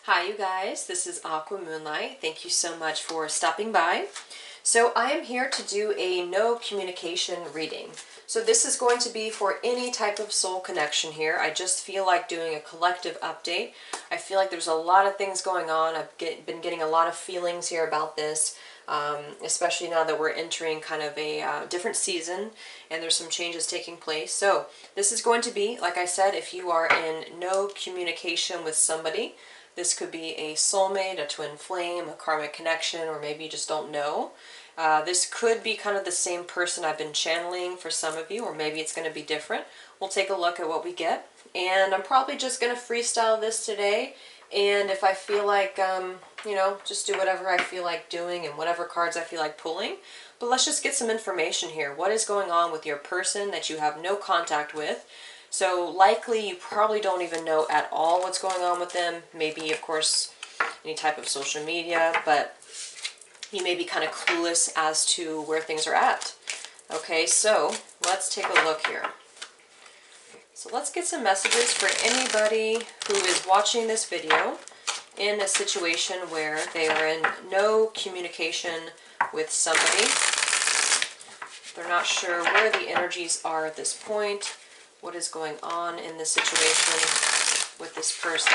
Hi you guys, this is Aqua Moonlight. Thank you so much for stopping by. So I am here to do a no communication reading. So this is going to be for any type of soul connection here. I just feel like doing a collective update. I feel like there's a lot of things going on. I've been getting a lot of feelings here about this, especially now that we're entering kind of a different season and there's some changes taking place. So this is going to be, like I said, if you are in no communication with somebody. This could be a soulmate, a twin flame, a karmic connection, or maybe you just don't know. This could be kind of the same person I've been channeling for some of you, or maybe it's going to be different. We'll take a look at what we get. And I'm probably just going to freestyle this today. And if I feel like, just do whatever I feel like doing and whatever cards I feel like pulling. But let's just get some information here. What is going on with your person that you have no contact with? So likely you probably don't even know at all what's going on with them. Maybe, of course, any type of social media, but you may be kind of clueless as to where things are at. Okay, so let's take a look here. So let's get some messages for anybody who is watching this video in a situation where they are in no communication with somebody. They're not sure where the energies are at this point. What is going on in this situation with this person?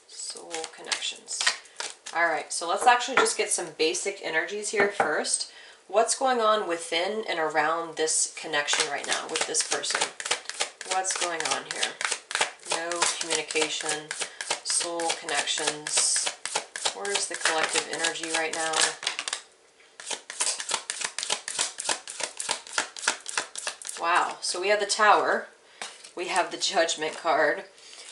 Soul connections. Alright, so let's actually just get some basic energies here first. What's going on within and around this connection right now with this person? What's going on here? No communication, soul connections. Where's the collective energy right now? Wow, so we have the Tower, we have the Judgment card,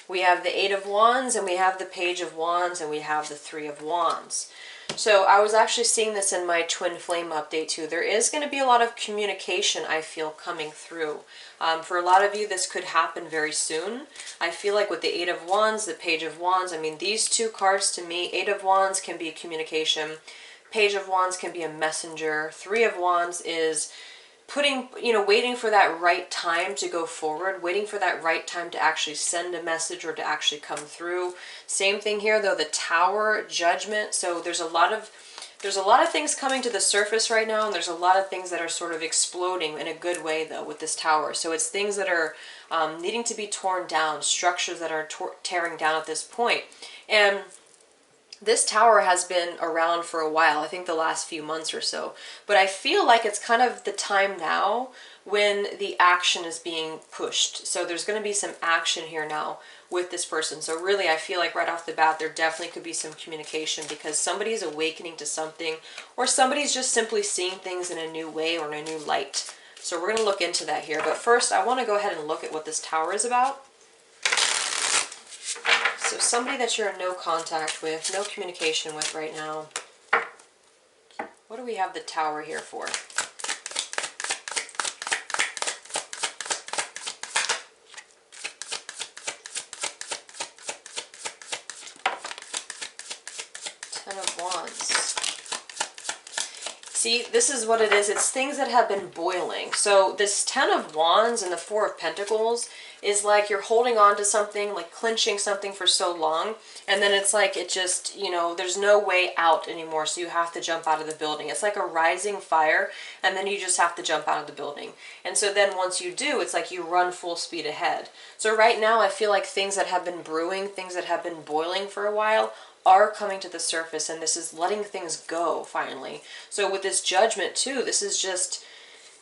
we have the Eight of Wands, and we have the Page of Wands, and we have the Three of Wands. So I was actually seeing this in my Twin Flame update too. There is going to be a lot of communication, I feel, coming through. For a lot of you, this could happen very soon. I feel like with the Eight of Wands, the Page of Wands, I mean, these two cards to me, Eight of Wands can be a communication, Page of Wands can be a messenger, Three of Wands is waiting for that right time to go forward, waiting for that right time to actually send a message or to actually come through. Same thing here though, the Tower, Judgment. So there's a lot of things coming to the surface right now, and there's a lot of things that are sort of exploding in a good way though with this Tower. So it's things that are needing to be torn down, structures that are tearing down at this point. And this Tower has been around for a while, I think the last few months or so. But I feel like it's kind of the time now when the action is being pushed. So there's going to be some action here now with this person. So really, I feel like right off the bat, there definitely could be some communication because somebody's awakening to something, or somebody's just simply seeing things in a new way or in a new light. So we're going to look into that here. But first, I want to go ahead and look at what this Tower is about. So somebody that you're in no contact with, no communication with right now. What do we have the Tower here for? Ten of Wands. See, this is what it is. It's things that have been boiling. So this Ten of Wands and the Four of Pentacles is like you're holding on to something, like clenching something for so long, and then it's like it just, there's no way out anymore, so you have to jump out of the building. It's like a rising fire, and then you just have to jump out of the building. And so then once you do, it's like you run full speed ahead. So right now I feel like things that have been brewing, things that have been boiling for a while, are coming to the surface, and this is letting things go finally. So with this Judgment too, this is just,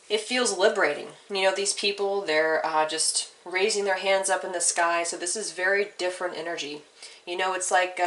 it feels liberating. These people, they're just raising their hands up in the sky. So this is very different energy. It's like,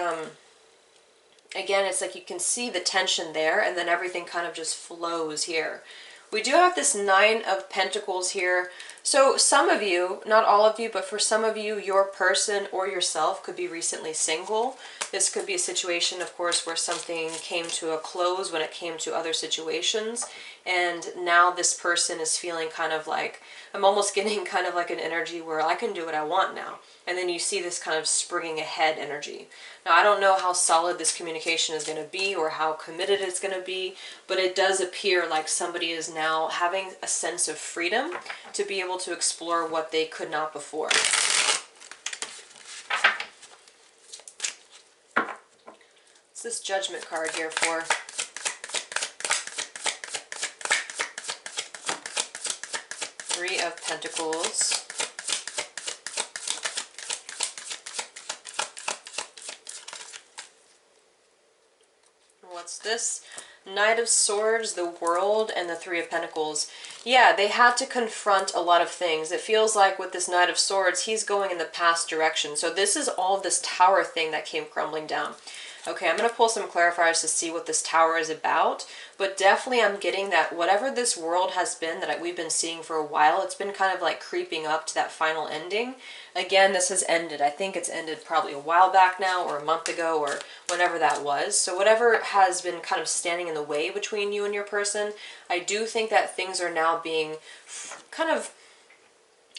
again, it's like you can see the tension there, and then everything kind of just flows here. We do have this Nine of Pentacles here. So some of you, not all of you, but for some of you, your person or yourself could be recently single. This could be a situation, of course, where something came to a close when it came to other situations. And now this person is feeling kind of like, I'm almost getting kind of like an energy where I can do what I want now. And then you see this kind of springing ahead energy. Now, I don't know how solid this communication is going to be or how committed it's going to be, but it does appear like somebody is now having a sense of freedom to be able to explore what they could not before. What's this Judgment card here for? Three of Pentacles. What's this? Knight of Swords, the World, and the Three of Pentacles. Yeah, they had to confront a lot of things. It feels like with this Knight of Swords, he's going in the past direction. So this is all this tower thing that came crumbling down. Okay, I'm going to pull some clarifiers to see what this tower is about, but definitely I'm getting that whatever this world has been that we've been seeing for a while, it's been kind of like creeping up to that final ending. Again, this has ended. I think it's ended probably a while back now, or a month ago, or whenever that was. So whatever has been kind of standing in the way between you and your person, I do think that things are now being kind of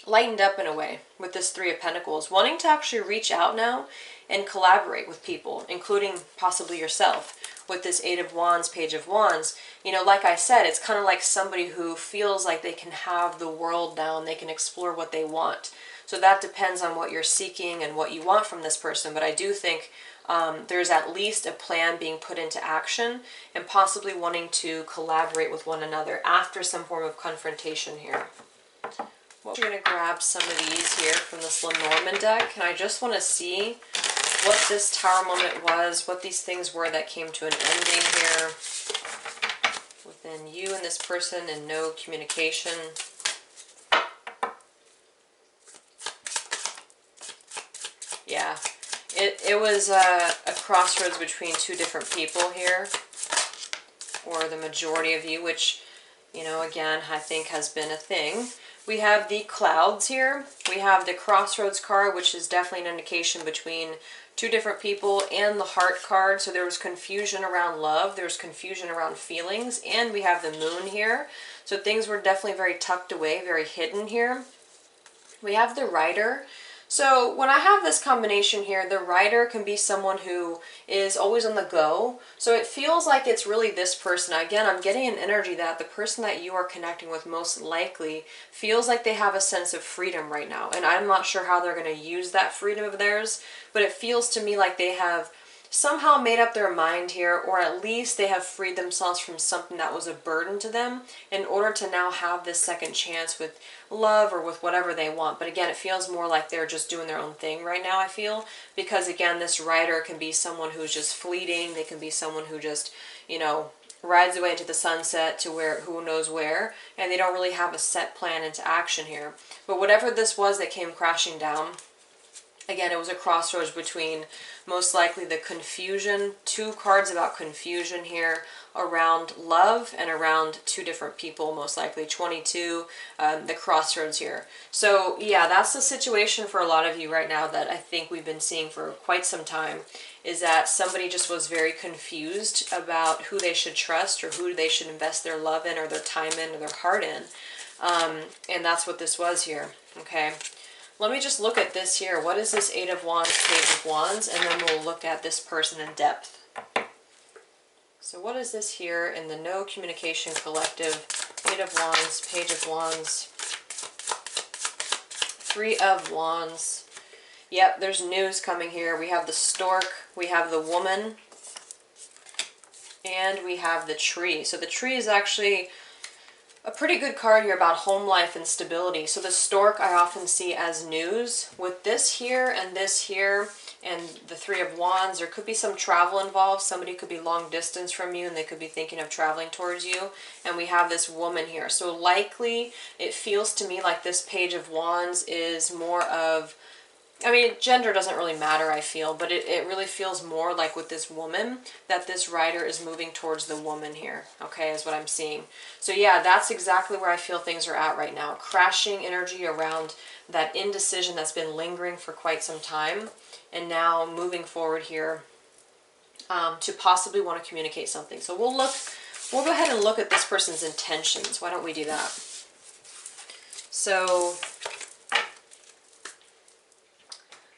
lightened up in a way with this Three of Pentacles, wanting to actually reach out now and collaborate with people, including possibly yourself. With this Eight of Wands, Page of Wands, you know, like I said, it's kind of like somebody who feels like they can have the world now and they can explore what they want. So that depends on what you're seeking and what you want from this person. But I do think there's at least a plan being put into action and possibly wanting to collaborate with one another after some form of confrontation here. Well, we're going to grab some of these here from this Lenormand deck, and I just want to see what this Tower moment was, what these things were that came to an ending here within you and this person, and no communication. Yeah, it was a crossroads between two different people here, or the majority of you, which, you know, again, I think has been a thing. We have the Clouds here. We have the Crossroads card, which is definitely an indication between two different people, and the Heart card. So there was confusion around love. There was confusion around feelings. And we have the Moon here. So things were definitely very tucked away, very hidden here. We have the Rider. So when I have this combination here, the Rider can be someone who is always on the go. So it feels like it's really this person. Again, I'm getting an energy that the person that you are connecting with most likely feels like they have a sense of freedom right now. And I'm not sure how they're going to use that freedom of theirs, but it feels to me like they have somehow made up their mind here, or at least they have freed themselves from something that was a burden to them in order to now have this second chance with love or with whatever they want. But again, it feels more like they're just doing their own thing right now, I feel, because again, this Rider can be someone who's just fleeting. They can be someone who just, you know, rides away into the sunset to where, who knows where, and they don't really have a set plan into action here. But whatever this was that came crashing down, again, it was a crossroads between most likely the confusion, two cards about confusion here around love and around two different people, most likely 22, the crossroads here. So yeah, that's the situation for a lot of you right now that I think we've been seeing for quite some time, is that somebody just was very confused about who they should trust or who they should invest their love in or their time in or their heart in. And that's what this was here, okay? Let me just look at this here. What is this Eight of Wands, Page of Wands? And then we'll look at this person in depth. So what is this here in the No Communication Collective? Eight of Wands, Page of Wands, Three of Wands. Yep, there's news coming here. We have the Stork, we have the Woman, and we have the Tree. So the Tree is actually a pretty good card here about home life and stability. So the Stork I often see as news. With this here and this here and the Three of Wands, there could be some travel involved. Somebody could be long distance from you and they could be thinking of traveling towards you. And we have this Woman here. So likely it feels to me like this Page of Wands is more of, I mean, gender doesn't really matter, I feel, but it really feels more like with this Woman that this Rider is moving towards the Woman here, okay, is what I'm seeing. So yeah, that's exactly where I feel things are at right now. Crashing energy around that indecision that's been lingering for quite some time, and now moving forward here to possibly want to communicate something. So we'll look we'll go ahead and look at this person's intentions. Why don't we do that? So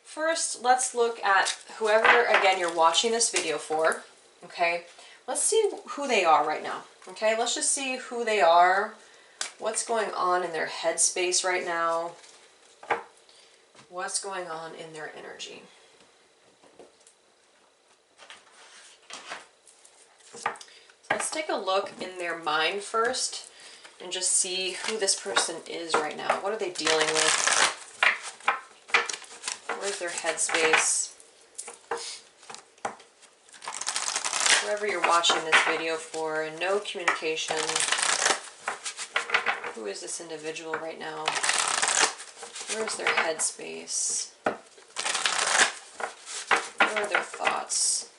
first, let's look at whoever, again, you're watching this video for, okay? Let's see who they are right now, okay? Let's just see who they are, what's going on in their headspace right now, what's going on in their energy. Let's take a look in their mind first and just see who this person is right now. What are they dealing with? Where's their headspace? Whoever you're watching this video for, no communication. Who is this individual right now? Where's their headspace? What are their thoughts?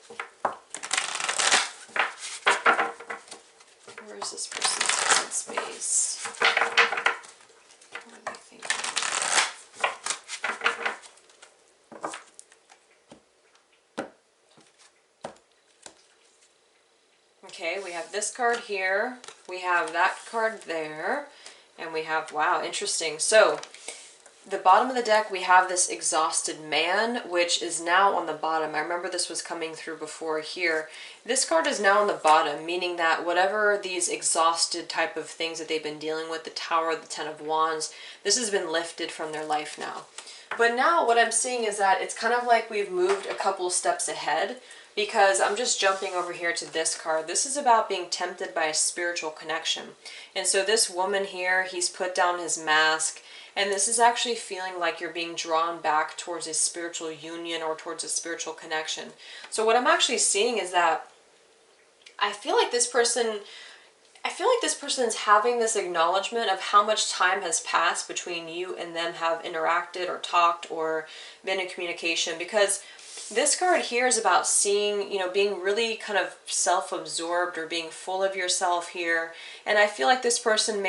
Where's this person's headspace? What are they thinking? Okay, we have this card here, we have that card there, and we have, wow, interesting. So, the bottom of the deck, we have this exhausted man, which is now on the bottom. I remember this was coming through before here. This card is now on the bottom, meaning that whatever these exhausted type of things that they've been dealing with, the Tower, the Ten of Wands, this has been lifted from their life now. But now what I'm seeing is that it's kind of like we've moved a couple steps ahead, because I'm just jumping over here to this card. This is about being tempted by a spiritual connection. And so this woman here, he's put down his mask, and this is actually feeling like you're being drawn back towards a spiritual union or towards a spiritual connection. So what I'm actually seeing is that I feel like this person is having this acknowledgement of how much time has passed between you and them have interacted or talked or been in communication, because this card here is about seeing, being really kind of self-absorbed or being full of yourself here. And I feel like this person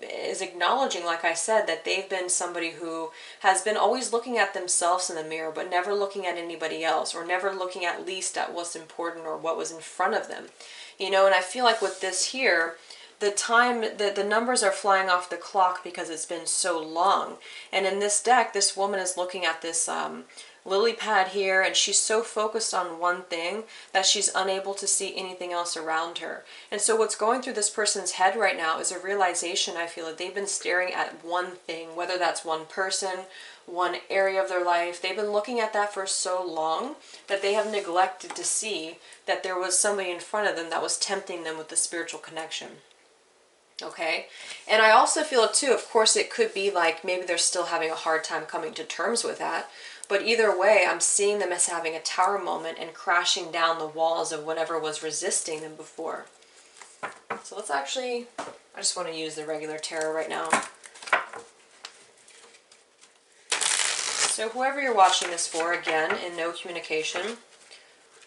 is acknowledging, like I said, that they've been somebody who has been always looking at themselves in the mirror, but never looking at anybody else, or never looking at least at what's important or what was in front of them. And I feel like with this here, the numbers are flying off the clock because it's been so long. And in this deck, this woman is looking at this lily pad here, and she's so focused on one thing that she's unable to see anything else around her. And so what's going through this person's head right now is a realization, I feel, that they've been staring at one thing, whether that's one person, one area of their life. They've been looking at that for so long that they have neglected to see that there was somebody in front of them that was tempting them with the spiritual connection. Okay, and I also feel it too, of course, it could be like maybe they're still having a hard time coming to terms with that. But either way, I'm seeing them as having a tower moment and crashing down the walls of whatever was resisting them before. So let's actually, I just want to use the regular tarot right now. So whoever you're watching this for, again, in no communication,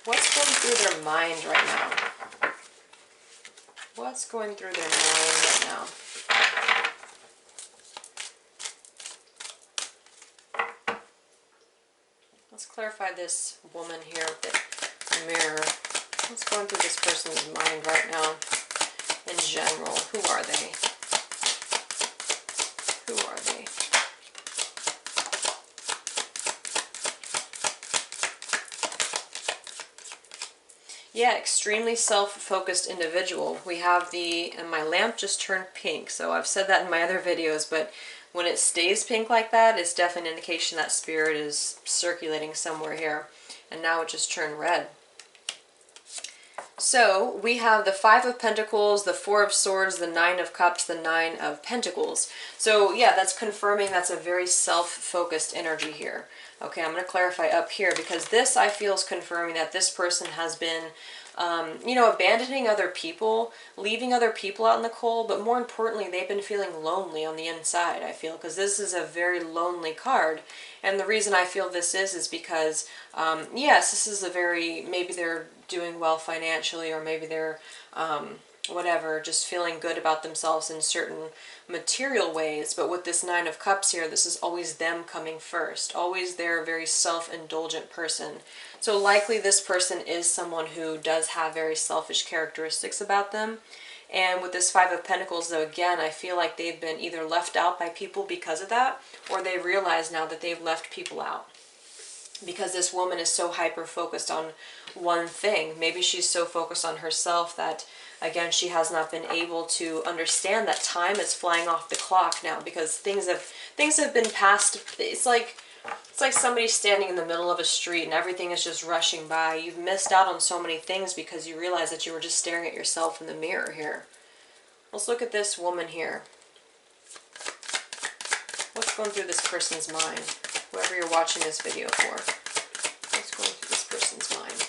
what's going through their mind right now? What's going through their mind right now? Let's clarify this woman here with the mirror. What's going through this person's mind right now in general? Who are they? Who are they? Yeah, extremely self-focused individual. We have and my lamp just turned pink, so I've said that in my other videos, but when it stays pink like that, it's definitely an indication that spirit is circulating somewhere here. And now it just turned red. So we have the Five of Pentacles, the Four of Swords, the Nine of Cups, the Nine of Pentacles. So yeah, that's confirming that's a very self-focused energy here. Okay, I'm going to clarify up here, because this, I feel, is confirming that this person has been, abandoning other people, leaving other people out in the cold, but more importantly, they've been feeling lonely on the inside, I feel, because this is a very lonely card. And the reason I feel this is because, yes, this is maybe they're doing well financially, or maybe they're, whatever, just feeling good about themselves in certain material ways. But with this Nine of Cups here, this is always them coming first. Always they're a very self-indulgent person. So likely this person is someone who does have very selfish characteristics about them. And with this Five of Pentacles, though, again, I feel like they've been either left out by people because of that, or they realize now that they've left people out. Because this woman is so hyper-focused on one thing. Maybe she's so focused on herself that, again, she has not been able to understand that time is flying off the clock now, because things have been passed. It's like somebody standing in the middle of a street and everything is just rushing by. You've missed out on so many things because you realize that you were just staring at yourself in the mirror here. Let's look at this woman here. What's going through this person's mind? Whoever you're watching this video for. What's going through this person's mind?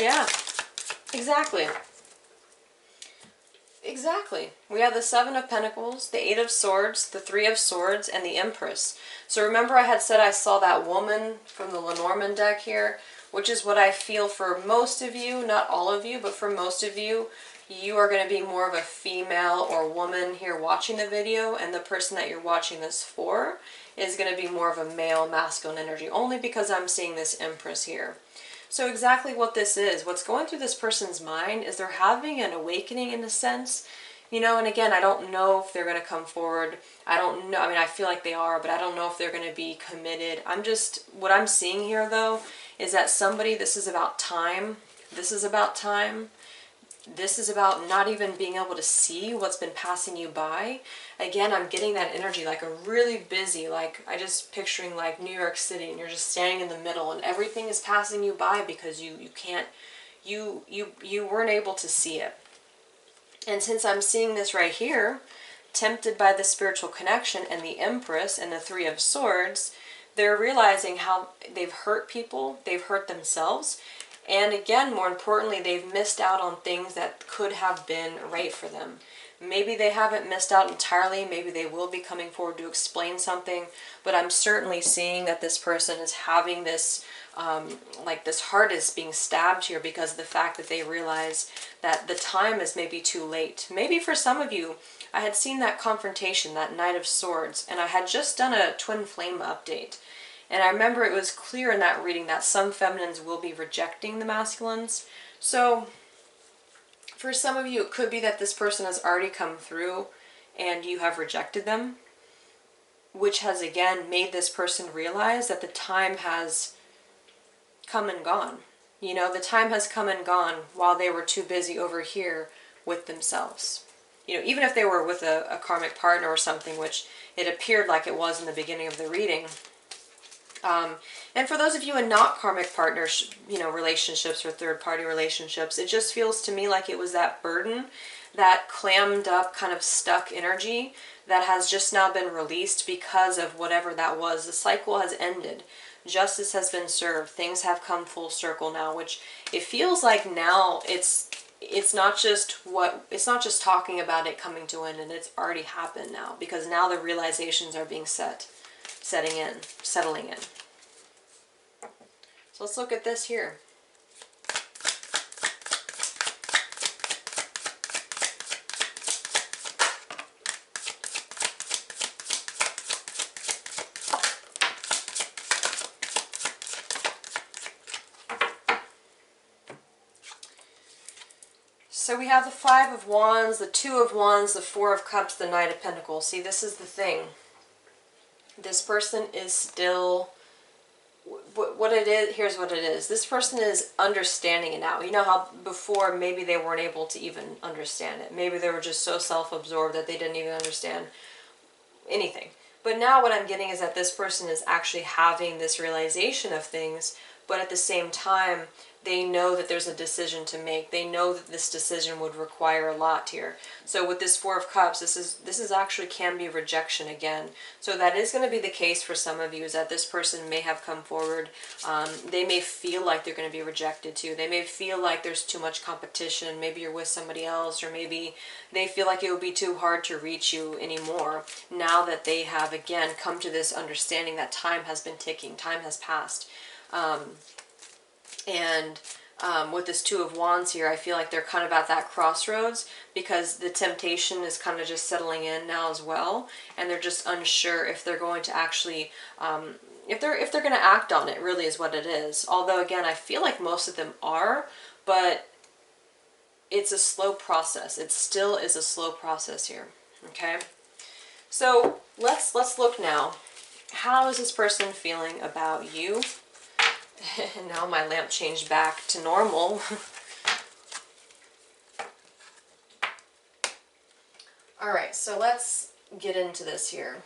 Yeah, exactly. Exactly. We have the Seven of Pentacles, the Eight of Swords, the Three of Swords, and the Empress. So remember I had said I saw that woman from the Lenormand deck here, which is what I feel for most of you, not all of you, but for most of you, you are going to be more of a female or woman here watching the video, and the person that you're watching this for is going to be more of a male, masculine energy, only because I'm seeing this Empress here. So exactly what this is, what's going through this person's mind is they're having an awakening in a sense, you know, and again, I don't know if they're going to come forward. I don't know. I mean, I feel like they are, but I don't know if they're going to be committed. What I'm seeing here though, is that this is about time. This is about time. This is about not even being able to see what's been passing you by. Again, I'm getting that energy like a really busy, like I just picturing like New York City, and you're just standing in the middle and everything is passing you by because you weren't able to see it. And since I'm seeing this right here, tempted by the spiritual connection and the Empress and the Three of Swords, they're realizing how they've hurt people, they've hurt themselves. And again, more importantly, they've missed out on things that could have been right for them. Maybe they haven't missed out entirely. Maybe they will be coming forward to explain something. But I'm certainly seeing that this person is having this, like this heart is being stabbed here because of the fact that they realize that the time is maybe too late. Maybe for some of you, I had seen that confrontation, that Knight of Swords, and I had just done a twin flame update. And I remember it was clear in that reading that some feminines will be rejecting the masculines. So for some of you, it could be that this person has already come through and you have rejected them, which has again made this person realize that the time has come and gone. You know, the time has come and gone while they were too busy over here with themselves. You know, even if they were with a karmic partner or something, which it appeared like it was in the beginning of the reading. And for those of you in not karmic partners, you know, relationships or third-party relationships, it just feels to me like it was that burden, that clammed up kind of stuck energy that has just now been released because of whatever that was. The cycle has ended. Justice has been served. Things have come full circle now, which it feels like now it's not just talking about it coming to an end, and it's already happened now, because now the realizations are being settling in. So let's look at this here. So we have the Five of Wands, the Two of Wands, the Four of Cups, the Knight of Pentacles. See, this is the thing. This person is still, what it is, here's what it is. This person is understanding it now. You know how before maybe they weren't able to even understand it. Maybe they were just so self-absorbed that they didn't even understand anything. But now what I'm getting is that this person is actually having this realization of things, but at the same time, they know that there's a decision to make. They know that this decision would require a lot here. So with this Four of Cups, this is actually can be rejection again. So that is going to be the case for some of you, is that this person may have come forward. They may feel like they're going to be rejected too. They may feel like there's too much competition. Maybe you're with somebody else, or maybe they feel like it would be too hard to reach you anymore now that they have again come to this understanding that time has been ticking, time has passed. And with this Two of Wands here, I feel like they're kind of at that crossroads because the temptation is kind of just settling in now as well, and they're just unsure if they're going to actually, if they're going to act on it. Really, is what it is. Although again, I feel like most of them are, but it's a slow process. It still is a slow process here. Okay, so let's look now. How is this person feeling about you? And now my lamp changed back to normal. All right, so let's get into this here.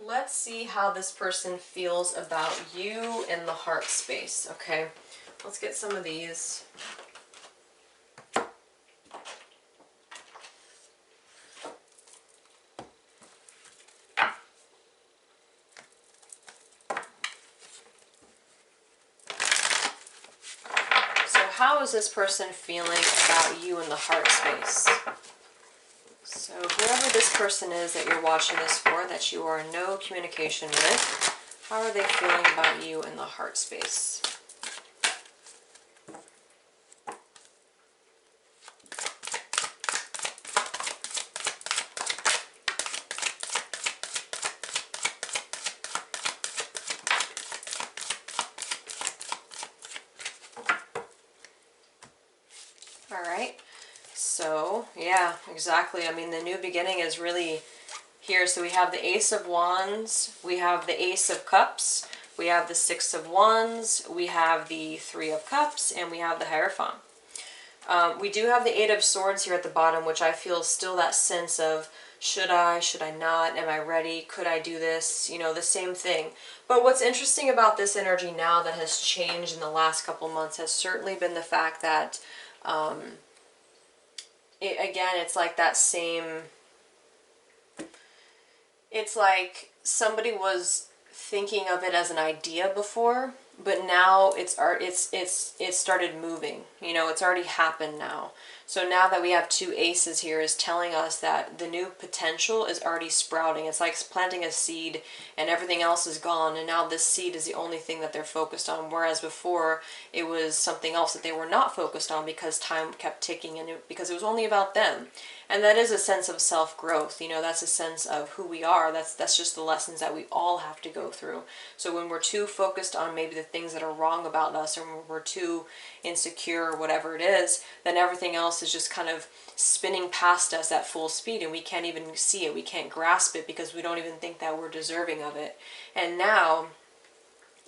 Let's see how this person feels about you in the heart space, okay? Let's get some of these. How is this person feeling about you in the heart space? So whoever this person is that you're watching this for, that you are in no communication with, how are they feeling about you in the heart space? All right, so yeah, exactly. I mean, the new beginning is really here. So we have the Ace of Wands, we have the Ace of Cups, we have the Six of Wands, we have the Three of Cups, and we have the Hierophant. We do have the Eight of Swords here at the bottom, which I feel still that sense of should I not, am I ready, could I do this, you know, the same thing. But what's interesting about this energy now that has changed in the last couple months has certainly been the fact that again, it's like that same, it's like somebody was thinking of it as an idea before, but now it's started moving. You know, it's already happened now. So now that we have two aces here is telling us that the new potential is already sprouting. It's like planting a seed and everything else is gone, and now this seed is the only thing that they're focused on, whereas before it was something else that they were not focused on because time kept ticking and because it was only about them. And that is a sense of self-growth. You know, that's a sense of who we are. That's just the lessons that we all have to go through. So when we're too focused on maybe the things that are wrong about us, or when we're too insecure or whatever it is, then everything else is just kind of spinning past us at full speed, and we can't even see it. We can't grasp it because we don't even think that we're deserving of it. And now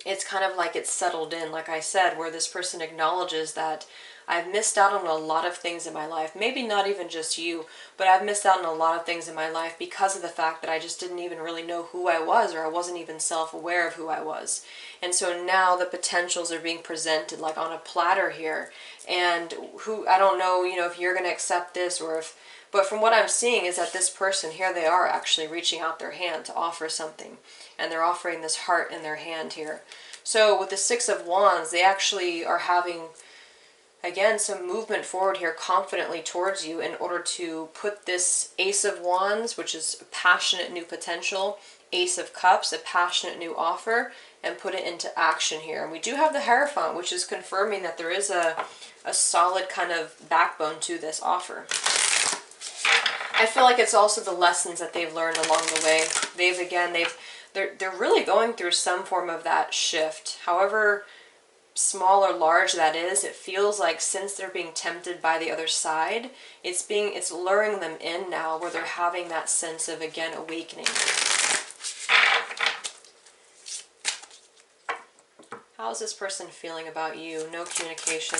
it's kind of like it's settled in, like I said, where this person acknowledges that I've missed out on a lot of things in my life. Maybe not even just you, but I've missed out on a lot of things in my life because of the fact that I just didn't even really know who I was, or I wasn't even self-aware of who I was. And so now the potentials are being presented like on a platter here. And who, I don't know, you know, if you're going to accept this or if, but from what I'm seeing is that this person, here they are actually reaching out their hand to offer something. And they're offering this heart in their hand here. So with the Six of Wands, they actually are having, again, some movement forward here confidently towards you in order to put this Ace of Wands, which is a passionate new potential, Ace of Cups, a passionate new offer, and put it into action here. And we do have the Hierophant, which is confirming that there is a solid kind of backbone to this offer. I feel like it's also the lessons that they've learned along the way. They're really going through some form of that shift. However small or large that is, it feels like since they're being tempted by the other side, it's luring them in now, where they're having that sense of, again, awakening. How's this person feeling about you? No communication.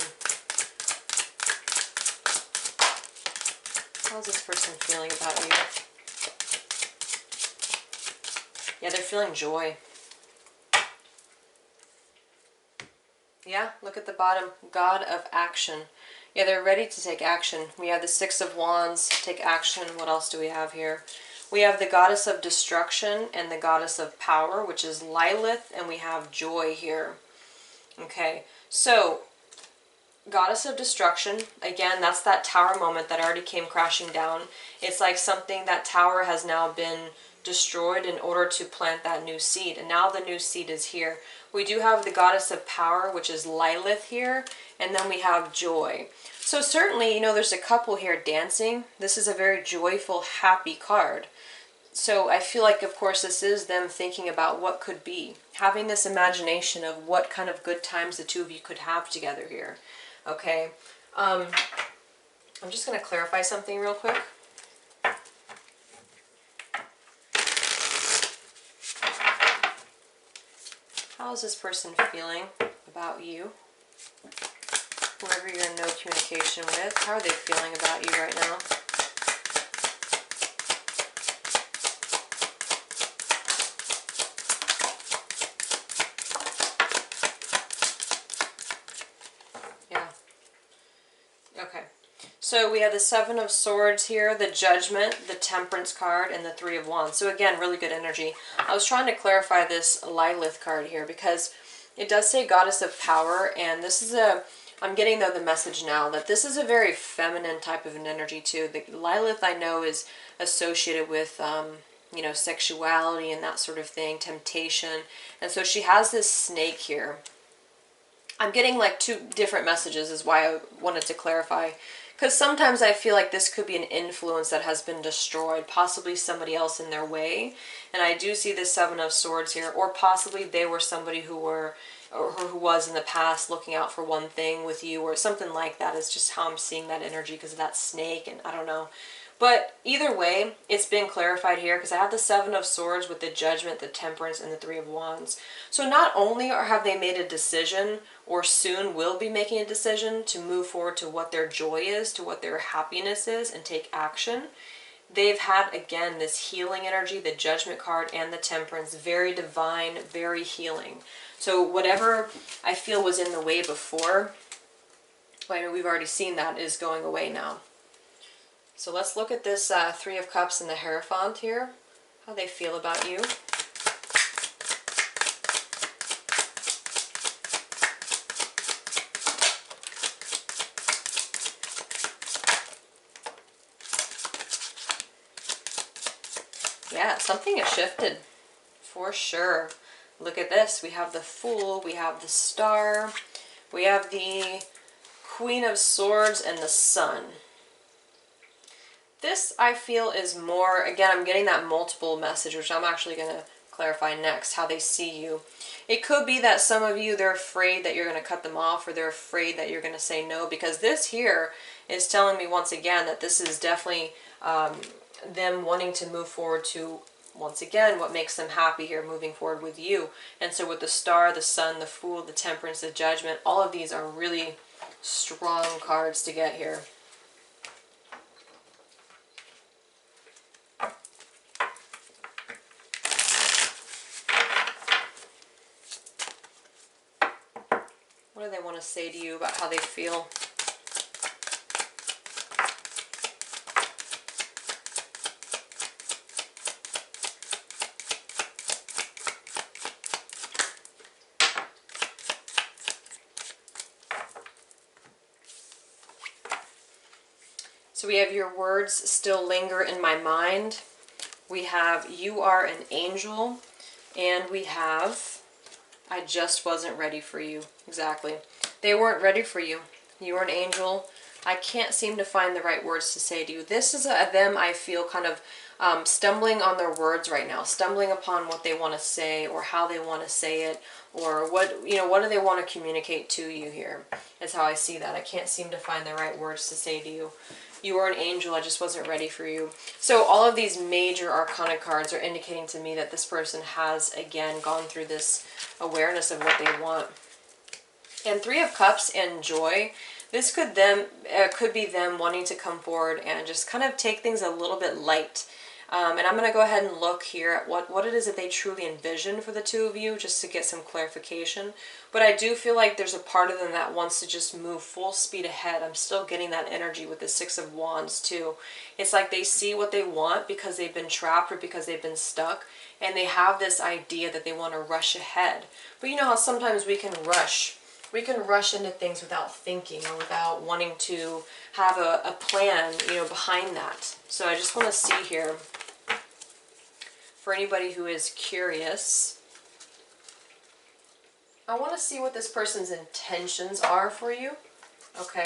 How's this person feeling about you? Yeah, they're feeling joy. Yeah, look at the bottom. God of action. Yeah, they're ready to take action. We have the Six of Wands, take action. What else do we have here? We have the Goddess of Destruction and the Goddess of Power, which is Lilith, and we have Joy here. Okay, so Goddess of Destruction, again, that's that tower moment that already came crashing down. It's like something, that tower has now been destroyed in order to plant that new seed. And now the new seed is here. We do have the goddess of power, which is Lilith here, and then we have joy. So certainly, you know, there's a couple here dancing. This is a very joyful, happy card. So I feel like, of course, this is them thinking about what could be. Having this imagination of what kind of good times the two of you could have together here. Okay. I'm just going to clarify something real quick. How is this person feeling about you? Whoever you're in no communication with, how are they feeling about you right now? Okay, so we have the Seven of Swords here, the Judgment, the Temperance card, and the Three of Wands. So again, really good energy. I was trying to clarify this Lilith card here because it does say Goddess of Power, and this is I'm getting though the message now that this is a very feminine type of an energy too. The Lilith I know is associated with, you know, sexuality and that sort of thing, temptation. And so she has this snake here. I'm getting like two different messages is why I wanted to clarify. Because sometimes I feel like this could be an influence that has been destroyed, possibly somebody else in their way. And I do see the Seven of Swords here, or possibly they were somebody who were, or who was in the past looking out for one thing with you, or something like that is just how I'm seeing that energy because of that snake, and I don't know. But either way, it's been clarified here because I have the Seven of Swords with the Judgment, the Temperance, and the Three of Wands. So not only have they made a decision, or soon will be making a decision to move forward to what their joy is, to what their happiness is, and take action, they've had, again, this healing energy, the Judgment card and the Temperance, very divine, very healing. So whatever I feel was in the way before, well, I mean, we've already seen that, is going away now. So let's look at this Three of Cups and the Hierophant here, how they feel about you. Yeah, something has shifted, for sure. Look at this. We have the Fool, we have the Star, we have the Queen of Swords, and the Sun. This, I feel, is more, again, I'm getting that multiple message, which I'm actually going to clarify next, how they see you. It could be that some of you, they're afraid that you're going to cut them off, or they're afraid that you're going to say no, because this here is telling me once again that this is definitely them wanting to move forward to, once again, what makes them happy here, moving forward with you. And so with the Star, the Sun, the Fool, the Temperance, the Judgment, all of these are really strong cards to get here. What do they want to say to you about how they feel? So we have your words still linger in my mind. We have you are an angel. And we have I just wasn't ready for you. Exactly. They weren't ready for you. You were an angel. I can't seem to find the right words to say to you. This is them, I feel, kind of stumbling on their words right now, stumbling upon what they want to say or how they want to say it, or what, you know, what do they want to communicate to you here, is how I see that. I can't seem to find the right words to say to you. You are an angel, I just wasn't ready for you. So all of these major arcana cards are indicating to me that this person has, again, gone through this awareness of what they want. And Three of Cups and Joy, this could be them wanting to come forward and just kind of take things a little bit light. And I'm going to go ahead and look here at what it is that they truly envision for the two of you, just to get some clarification. But I do feel like there's a part of them that wants to just move full speed ahead. I'm still getting that energy with the Six of Wands too. It's like they see what they want because they've been trapped or because they've been stuck. And they have this idea that they want to rush ahead. But you know how sometimes we can rush. We can rush into things without thinking or without wanting to have a plan, you know, behind that. So I just want to see here. for anybody who is curious, I want to see what this person's intentions are for you. Okay.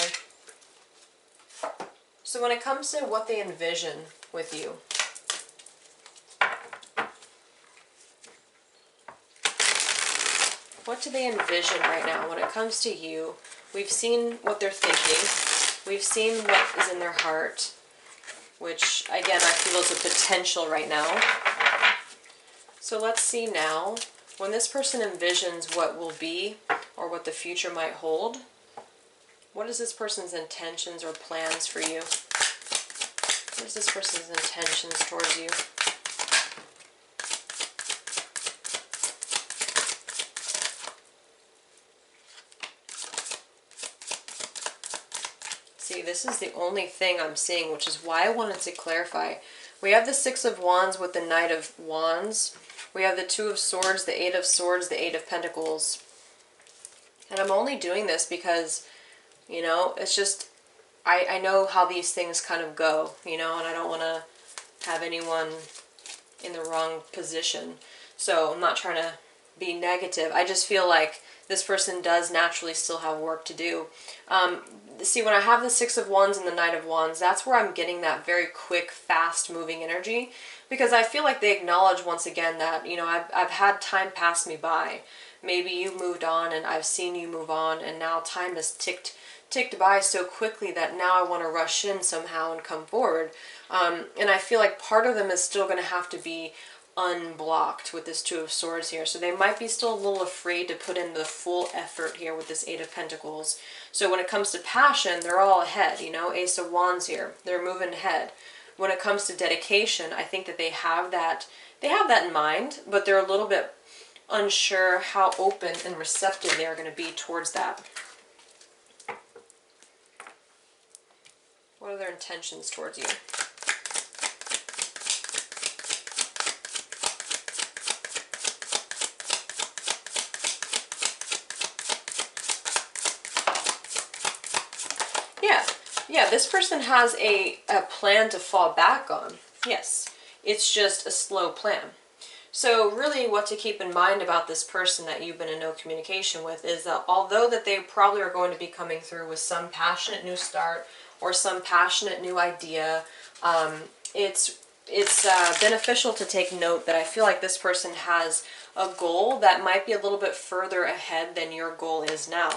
So when it comes to what they envision with you, what do they envision right now when it comes to you? We've seen what they're thinking. We've seen what is in their heart, which again I feel is a potential right now. So let's see now, when this person envisions what will be or what the future might hold, what is this person's intentions or plans for you? What is this person's intentions towards you? See, this is the only thing I'm seeing, which is why I wanted to clarify. We have the Six of Wands with the Knight of Wands. We have the Two of Swords, the Eight of Swords, the Eight of Pentacles. And I'm only doing this because, you know, it's just, I know how these things kind of go, you know, and I don't want to have anyone in the wrong position. So I'm not trying to be negative. I just feel like this person does naturally still have work to do. See, when I have the Six of Wands and the Knight of Wands, that's where I'm getting that very quick, fast-moving energy. Because I feel like they acknowledge once again that, you know, I've had time pass me by. Maybe you moved on and I've seen you move on, and now time has ticked by so quickly that now I want to rush in somehow and come forward. And I feel like part of them is still going to have to be unblocked with this Two of Swords here. So they might be still a little afraid to put in the full effort here with this Eight of Pentacles. So when it comes to passion, they're all ahead, you know, Ace of Wands here. They're moving ahead. When it comes to dedication, I think that they have that in mind, but they're a little bit unsure how open and receptive they are going to be towards that. What are their intentions towards you? Yeah, this person has a plan to fall back on. Yes, it's just a slow plan. So really what to keep in mind about this person that you've been in no communication with is that although that they probably are going to be coming through with some passionate new start or some passionate new idea, it's beneficial to take note that I feel like this person has a goal that might be a little bit further ahead than your goal is now.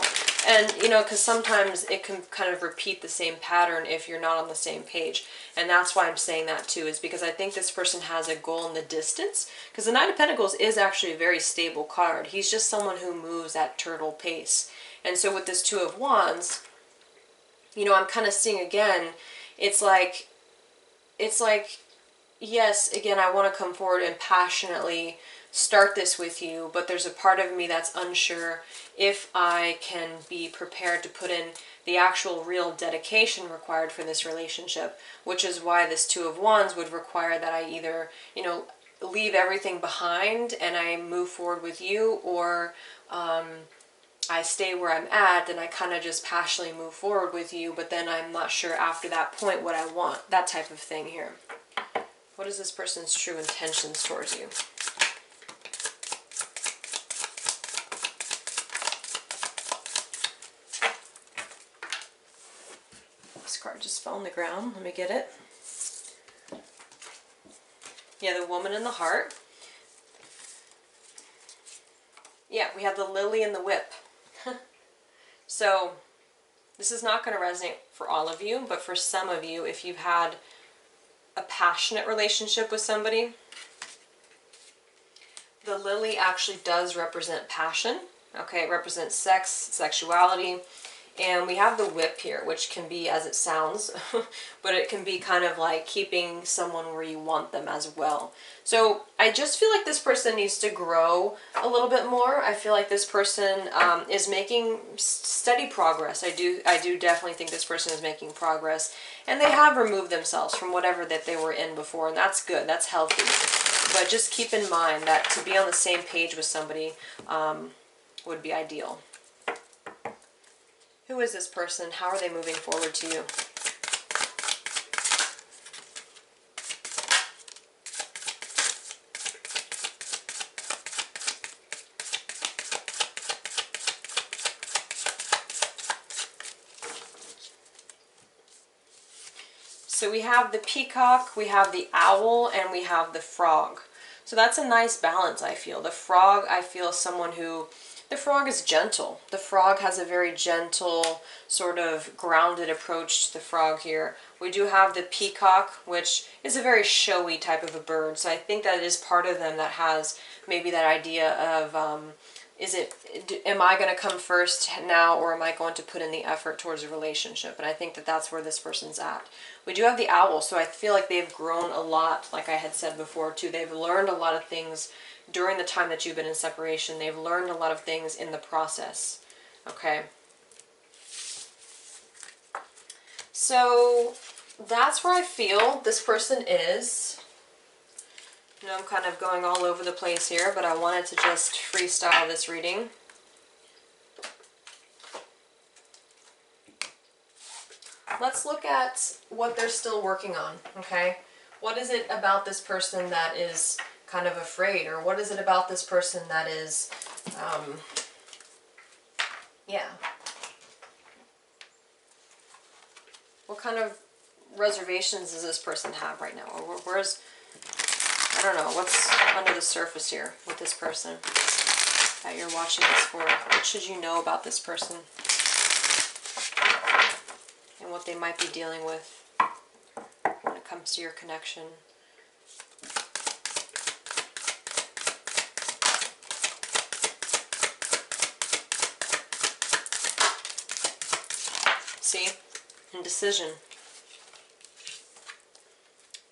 And, you know, because sometimes it can kind of repeat the same pattern if you're not on the same page. And that's why I'm saying that too, is because I think this person has a goal in the distance. Because the Knight of Pentacles is actually a very stable card. He's just someone who moves at turtle pace. And so with this Two of Wands, you know, I'm kind of seeing again, it's like, yes, again, I want to come forward and passionately start this with you, but there's a part of me that's unsure if I can be prepared to put in the actual real dedication required for this relationship, which is why this Two of Wands would require that I either, you know, leave everything behind and I move forward with you, or I stay where I'm at and I kind of just passionately move forward with you, but then I'm not sure after that point what I want, that type of thing here. What is this person's true intentions towards you? This card just fell on the ground. Let me get it. Yeah, the Woman in the Heart. Yeah, we have the Lily and the Whip. So this is not going to resonate for all of you, but for some of you, if you've had a passionate relationship with somebody, the lily actually does represent passion. Okay, it represents sex, sexuality, and we have the whip here, which can be as it sounds, but it can be kind of like keeping someone where you want them as well. So I just feel like this person needs to grow a little bit more. I feel like this person is making steady progress. I do definitely think this person is making progress, and they have removed themselves from whatever that they were in before, and that's good, that's healthy. But just keep in mind that to be on the same page with somebody would be ideal. Who is this person? How are they moving forward to you? So we have the peacock, we have the owl, and we have the frog. So that's a nice balance, I feel. The frog, I feel, is someone who, the frog is gentle. The frog has a very gentle, sort of grounded approach to the frog here. We do have the peacock, which is a very showy type of a bird. So I think that is part of them that has maybe that idea of, am I going to come first now, or am I going to put in the effort towards a relationship? And I think that that's where this person's at. We do have the owl, so I feel like they've grown a lot, like I had said before too. They've learned a lot of things during the time that you've been in separation. They've learned a lot of things in the process. Okay. So that's where I feel this person is. You know, I'm kind of going all over the place here, but I wanted to just freestyle this reading. Let's look at what they're still working on, okay? What is it about this person that is kind of afraid? Or what is it about this person that is, yeah. What kind of reservations does this person have right now? Or where's, I don't know, what's under the surface here with this person that you're watching this for? What should you know about this person? And what they might be dealing with when it comes to your connection. See? Indecision.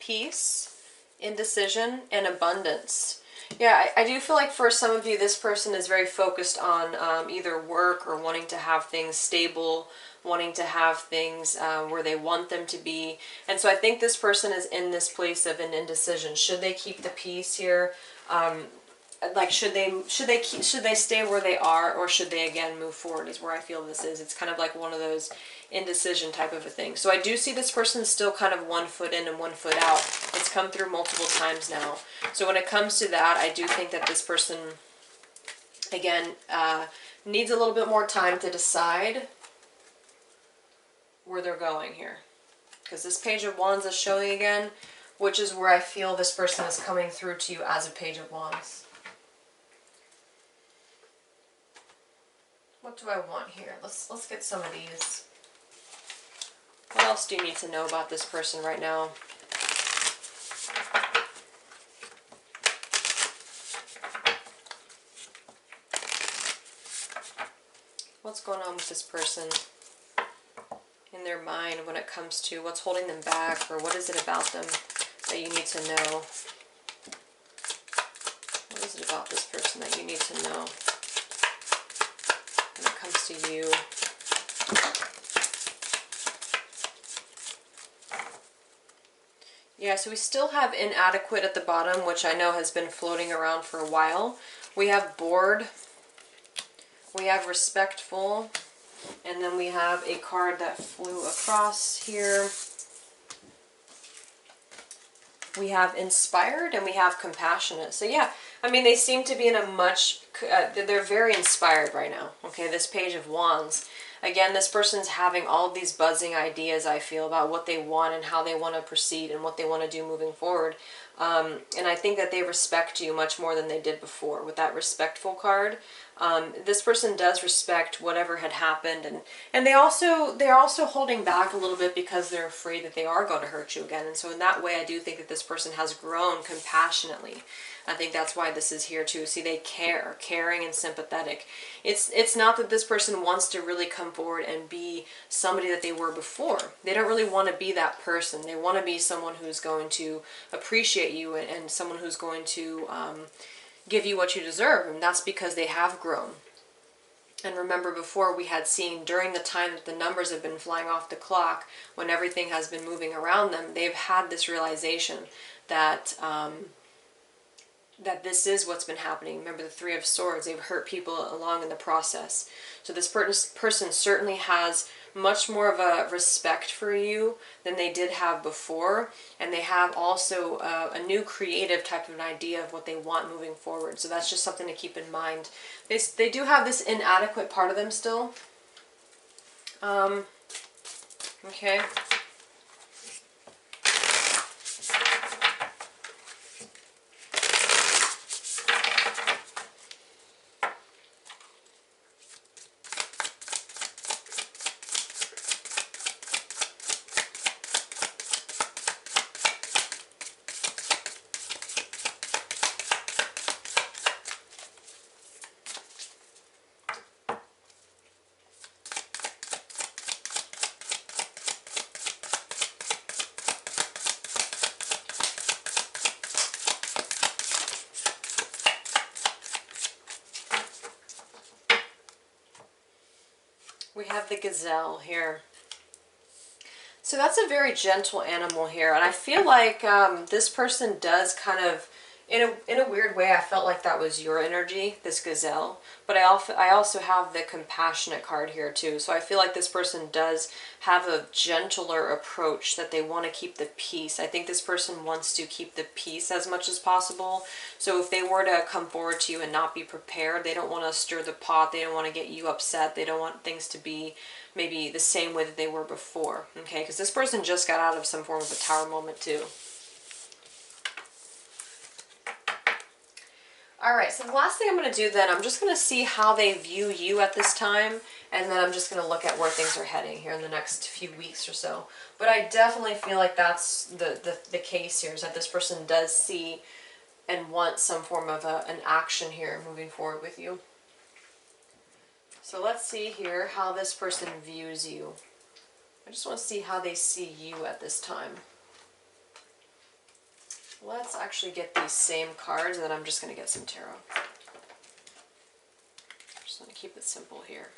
Peace, indecision, and abundance. Yeah, I do feel like for some of you, this person is very focused on either work or wanting to have things stable, wanting to have things where they want them to be. And so I think this person is in this place of an indecision. Should they keep the peace here? Like should they stay where they are, or should they again move forward, is where I feel this is. It's kind of like one of those indecision type of a thing. So I do see this person still kind of 1 foot in and 1 foot out. It's come through multiple times now. So when it comes to that, I do think that this person, again, needs a little bit more time to decide where they're going here. Because this Page of Wands is showing again, which is where I feel this person is coming through to you as a Page of Wands. What do I want here? Let's get some of these. What else do you need to know about this person right now? What's going on with this person in their mind when it comes to what's holding them back, or what is it about them that you need to know? What is it about this person that you need to know when it comes to you? Yeah, so we still have inadequate at the bottom, which I know has been floating around for a while. We have bored. We have respectful. And then we have a card that flew across here. We have inspired, and we have compassionate. So yeah, I mean, they seem to be in a much, they're very inspired right now. Okay, this Page of Wands. Again, this person's having all these buzzing ideas, I feel, about what they want and how they want to proceed and what they want to do moving forward. And I think that they respect you much more than they did before with that respectful card. This person does respect whatever had happened, and they're also holding back a little bit because they're afraid that they are going to hurt you again. And so in that way, I do think that this person has grown compassionately. I think that's why this is here too. See, they care, caring and sympathetic. It's not that this person wants to really come forward and be somebody that they were before. They don't really want to be that person. They want to be someone who's going to appreciate you, and someone who's going to give you what you deserve. And that's because they have grown. And remember, before we had seen during the time that the numbers have been flying off the clock, when everything has been moving around them, they've had this realization that that this is what's been happening. Remember the Three of Swords, they've hurt people along in the process. So this person certainly has much more of a respect for you than they did have before. And they have also a new creative type of an idea of what they want moving forward. So that's just something to keep in mind. They do have this inadequate part of them still. Okay. We have the gazelle here. So that's a very gentle animal here, and I feel like this person does kind of, in a weird way, I felt like that was your energy, this gazelle. But I also have the compassionate card here too. So I feel like this person does have a gentler approach, that they want to keep the peace. I think this person wants to keep the peace as much as possible. So if they were to come forward to you and not be prepared, they don't want to stir the pot. They don't want to get you upset. They don't want things to be maybe the same way that they were before. Okay, because this person just got out of some form of a tower moment too. Alright, so the last thing I'm going to do then, I'm just going to see how they view you at this time, and then I'm just going to look at where things are heading here in the next few weeks or so. But I definitely feel like that's the case here, is that this person does see and want some form of an action here moving forward with you. So let's see here how this person views you. I just want to see how they see you at this time. Let's actually get these same cards, and then I'm just going to get some tarot. Just want to keep it simple here.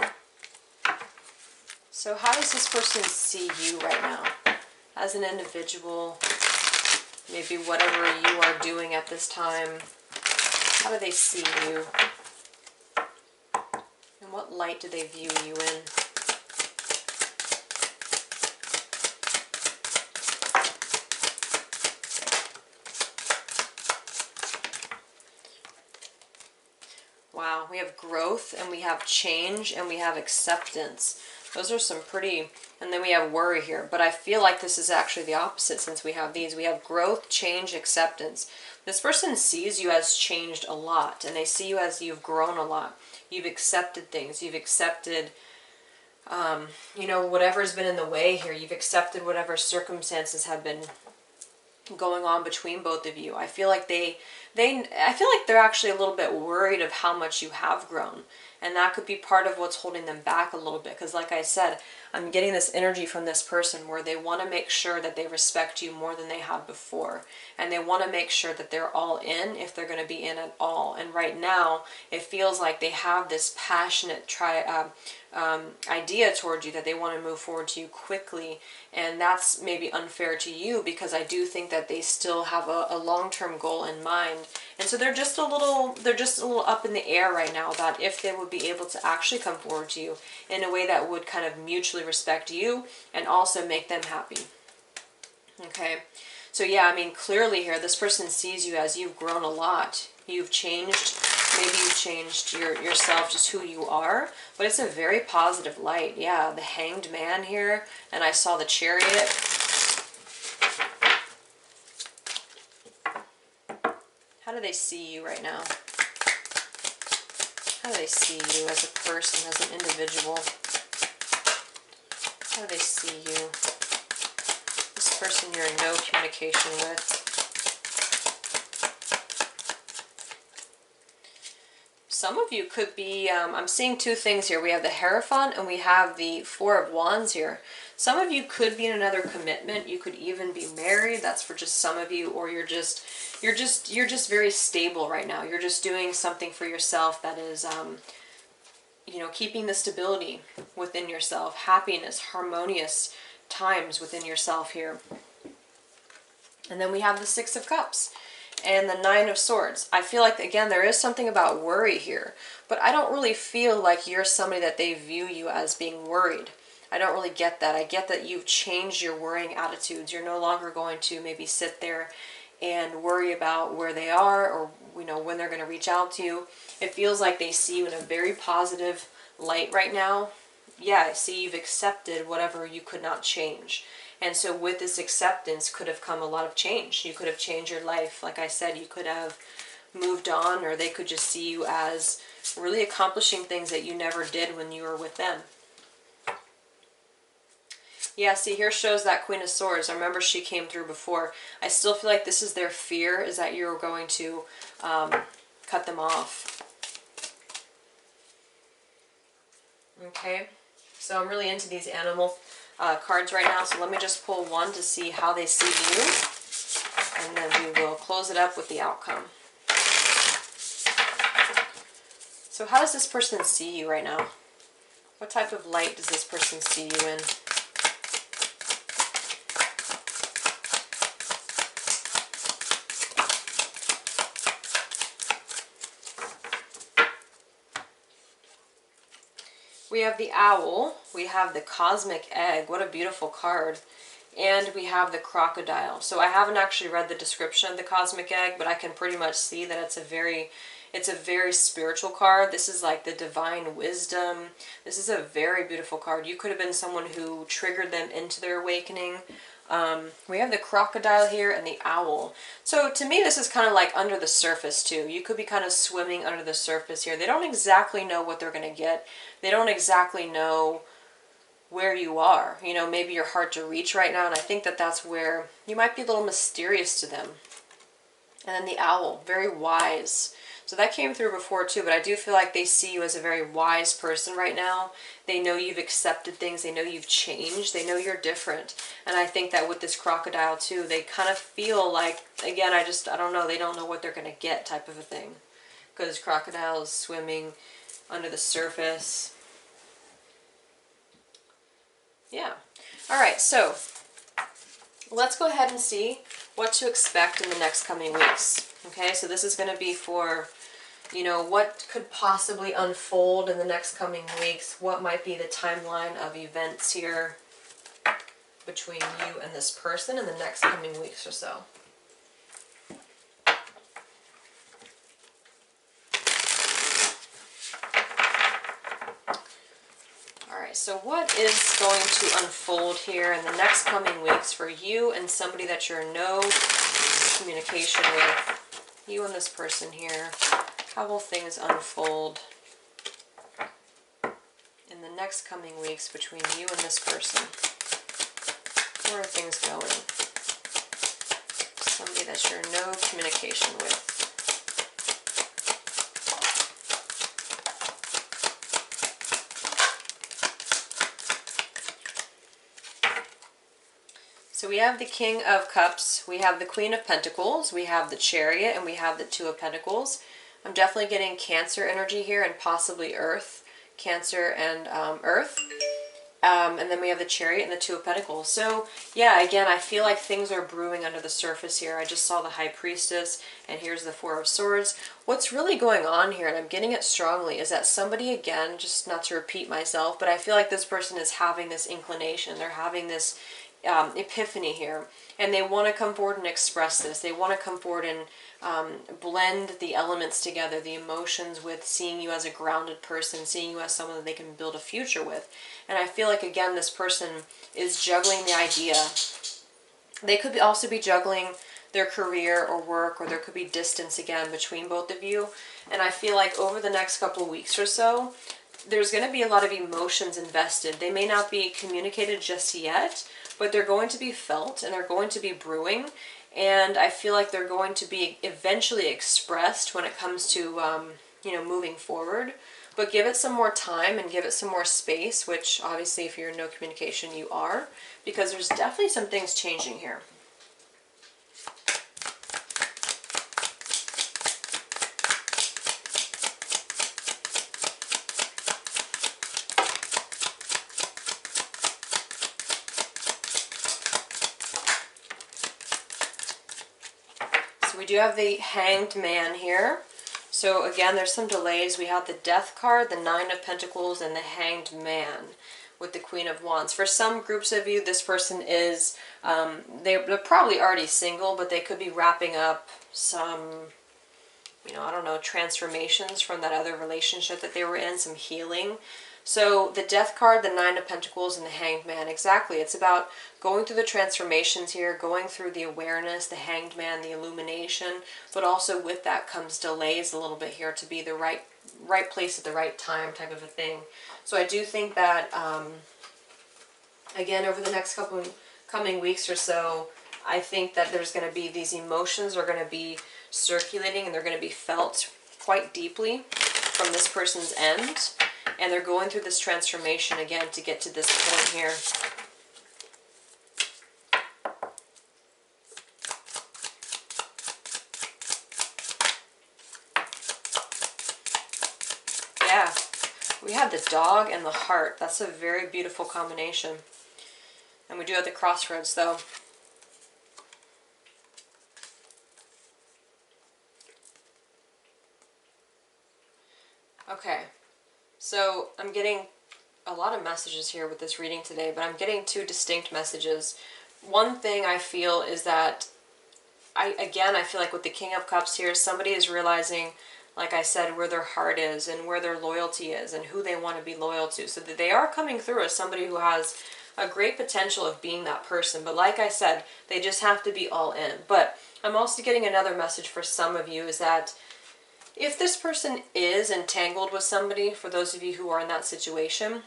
So how does this person see you right now? As an individual, maybe whatever you are doing at this time, how do they see you? And what light do they view you in? Wow, we have growth, and we have change, and we have acceptance. Those are some pretty, and then we have worry here. But I feel like this is actually the opposite since we have these. We have growth, change, acceptance. This person sees you as changed a lot, and they see you as you've grown a lot. You've accepted things. You've accepted, you know, whatever's been in the way here. You've accepted whatever circumstances have been going on between both of you. I feel like I feel like they're actually a little bit worried of how much you have grown, and that could be part of what's holding them back a little bit, because like I said, I'm getting this energy from this person where they want to make sure that they respect you more than they have before, and they want to make sure that they're all in if they're going to be in at all. And right now it feels like they have this passionate idea towards you, that they want to move forward to you quickly, and that's maybe unfair to you, because I do think that they still have a long-term goal in mind, and so they're just a little up in the air right now about if they would be able to actually come forward to you in a way that would kind of mutually respect you and also make them happy. Okay, so yeah, I mean, clearly here this person sees you as you've grown a lot. You've changed. Maybe you've changed yourself, just who you are, but it's a very positive light. Yeah, the Hanged Man here, and I saw the Chariot. How do they see you right now? How do they see you as a person, as an individual? How do they see you? This person you're in no communication with. Some of you could be, I'm seeing two things here. We have the Hierophant and we have the Four of Wands here. Some of you could be in another commitment. You could even be married. That's for just some of you, or you're just very stable right now. You're just doing something for yourself that is, you know, keeping the stability within yourself, happiness, harmonious times within yourself here. And then we have the Six of Cups and the Nine of Swords. I feel like, again, there is something about worry here, but I don't really feel like you're somebody that they view you as being worried. I don't really get that. I get that you've changed your worrying attitudes. You're no longer going to maybe sit there and worry about where they are, or, you know, when they're going to reach out to you. It feels like they see you in a very positive light right now. Yeah, I see you've accepted whatever you could not change. And so with this acceptance could have come a lot of change. You could have changed your life. Like I said, you could have moved on, or they could just see you as really accomplishing things that you never did when you were with them. Yeah, see, here shows that Queen of Swords. I remember she came through before. I still feel like this is their fear, is that you're going to cut them off. Okay, so I'm really into these animal cards right now, so let me just pull one to see how they see you, and then we will close it up with the outcome. So how does this person see you right now? What type of light does this person see you in? We have the Owl, we have the Cosmic Egg, what a beautiful card, and we have the Crocodile. So I haven't actually read the description of the Cosmic Egg, but I can pretty much see that it's a very spiritual card. This is like the divine wisdom. This is a very beautiful card. You could have been someone who triggered them into their awakening. We have the Crocodile here and the Owl. So to me, this is kind of like under the surface too. You could be kind of swimming under the surface here. They don't exactly know what they're going to get. They don't exactly know where you are. You know, maybe you're hard to reach right now, and I think that that's where you might be a little mysterious to them. And then the Owl, very wise. So that came through before too, but I do feel like they see you as a very wise person right now. They know you've accepted things. They know you've changed. They know you're different. And I think that with this Crocodile too, they kind of feel like, again, I don't know, they don't know what they're going to get type of a thing. Because crocodile is swimming under the surface. Yeah. All right, so let's go ahead and see what to expect in the next coming weeks. Okay, so this is going to be for, you know, what could possibly unfold in the next coming weeks. What might be the timeline of events here between you and this person in the next coming weeks or so. So what is going to unfold here in the next coming weeks for you and somebody that you're in no communication with? You and this person here. How will things unfold in the next coming weeks between you and this person? Where are things going? Somebody that you're in no communication with. So we have the King of Cups, we have the Queen of Pentacles, we have the Chariot, and we have the Two of Pentacles. I'm definitely getting Cancer energy here and possibly Earth. Cancer and Earth. And then we have the Chariot and the Two of Pentacles. So, yeah, again, I feel like things are brewing under the surface here. I just saw the High Priestess, and here's the Four of Swords. What's really going on here, and I'm getting it strongly, is that somebody, again, just not to repeat myself, but I feel like this person is having this inclination. They're having this epiphany here, and they want to come forward and express this. They want to come forward and blend the elements together, the emotions with seeing you as a grounded person, seeing you as someone that they can build a future with. And I feel like, again, this person is juggling the idea. They could also be juggling their career or work, or there could be distance again between both of you. And I feel like over the next couple of weeks or so, there's going to be a lot of emotions invested. They may not be communicated just yet, but they're going to be felt and they're going to be brewing. And I feel like they're going to be eventually expressed when it comes to, you know, moving forward. But give it some more time and give it some more space, which obviously if you're in no communication, you are, because there's definitely some things changing here. We do have the Hanged Man here. So again, there's some delays. We have the Death card, the Nine of Pentacles, and the Hanged Man with the Queen of Wands. For some groups of you, this person is, they're probably already single, but they could be wrapping up some, you know, I don't know, transformations from that other relationship that they were in, some healing. So the Death card, the Nine of Pentacles, and the Hanged Man, exactly. It's about going through the transformations here, going through the awareness, the Hanged Man, the illumination, but also with that comes delays a little bit here to be the right place at the right time type of a thing. So I do think that, again, over the next coming weeks or so, I think that there's going to be these emotions are going to be circulating and they're going to be felt quite deeply from this person's end. And they're going through this transformation again to get to this point here. Yeah, We have the dog and the heart. That's a very beautiful combination. And we do have the crossroads though. Okay, so I'm getting a lot of messages here with this reading today, but I'm getting two distinct messages. One thing I feel is that I feel like with the King of Cups here, somebody is realizing, like I said, where their heart is and where their loyalty is and who they want to be loyal to. So that they are coming through as somebody who has a great potential of being that person. But like I said, they just have to be all in. But I'm also getting another message for some of you is that if this person is entangled with somebody, for those of you who are in that situation,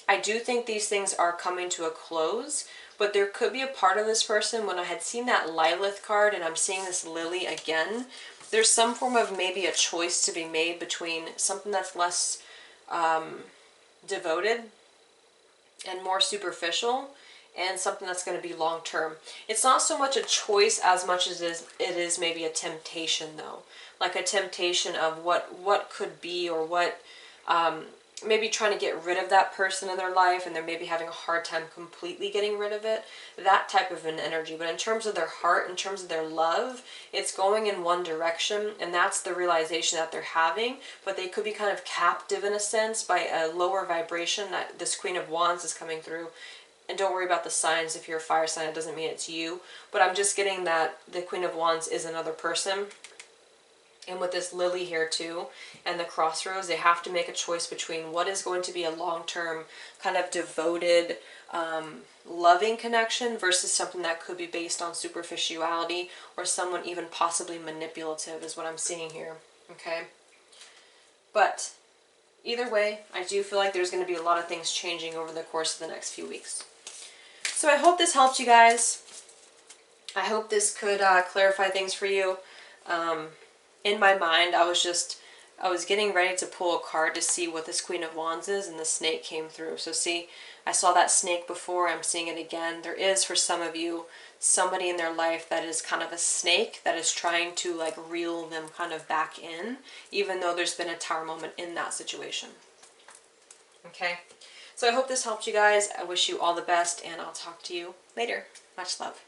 I do think these things are coming to a close, but there could be a part of this person, when I had seen that Lilith card and I'm seeing this Lily again, there's some form of maybe a choice to be made between something that's less devoted and more superficial and something that's going to be long term. It's not so much a choice as much as it is maybe a temptation though. Like a temptation of what could be, or what maybe trying to get rid of that person in their life and they're maybe having a hard time completely getting rid of it. That type of an energy. But in terms of their heart, in terms of their love, it's going in one direction, and that's the realization that they're having. But they could be kind of captive in a sense by a lower vibration that this Queen of Wands is coming through. And don't worry about the signs. If you're a fire sign, it doesn't mean it's you. But I'm just getting that the Queen of Wands is another person. And with this Lily here too, and the crossroads, they have to make a choice between what is going to be a long-term kind of devoted, loving connection versus something that could be based on superficiality or someone even possibly manipulative is what I'm seeing here, okay? But either way, I do feel like there's going to be a lot of things changing over the course of the next few weeks. So I hope this helped you guys. I hope this could clarify things for you. In my mind, I was getting ready to pull a card to see what this Queen of Wands is, and the snake came through. So see, I saw that snake before, I'm seeing it again. There is, for some of you, somebody in their life that is kind of a snake that is trying to like reel them kind of back in, even though there's been a Tower moment in that situation. Okay, so I hope this helped you guys. I wish you all the best, and I'll talk to you later. Much love.